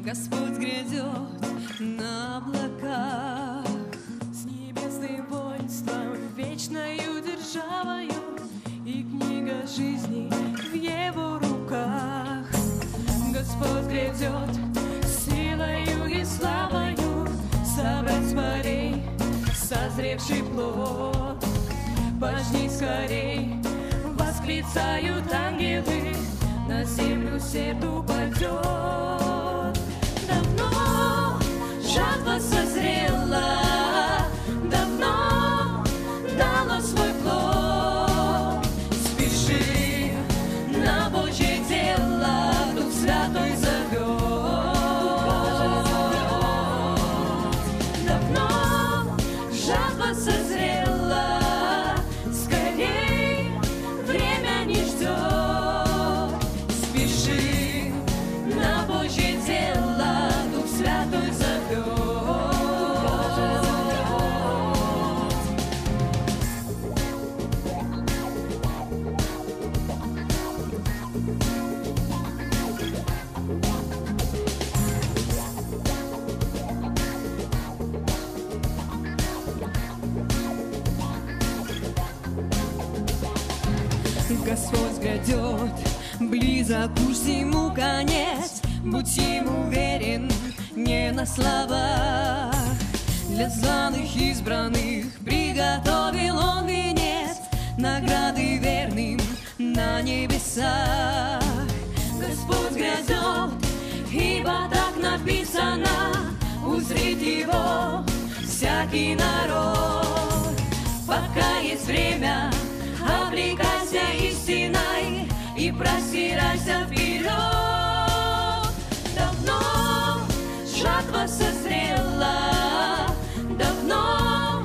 Господь грядет на облаках с небесным воинством, вечною державою, и книга жизни в его руках. Господь грядет силою и славою, собрать с морей созревший плод. Пожни скорей, восклицают ангелы, на землю сету пойдет. Давно жатва созрела, давно дала свой плод. Спеши на Божье дело, Дух Святой зовет. Давно жатва созрела, скорей время не ждет. Спеши на Божье дело, Дух Святой зовет. Господь грядет, близок уж всему конец. Будь ему уверен, не на словах. Для званых избранных приготовил он венец, награды верным на небесах. Господь грядет, ибо так написано, узрит его всякий народ. Пока есть время, облекайся истиной и простирайся вперед. Давно жатва созрела, давно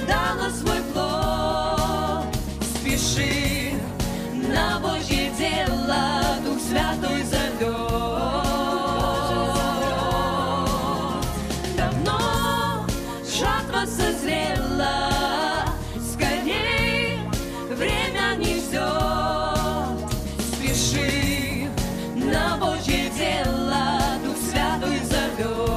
дала свой плод. Спеши на Божье дело, Дух Святой зовет. Давно жатва созрела, скорей время не ждет. Спеши на Божье дело, Дух Святой зовет.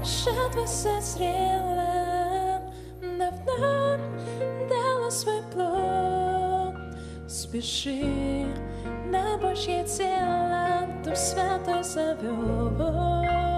Жатва созрела, давно дала свой плод. Спеши на Божье дело, Дух Святой зовет.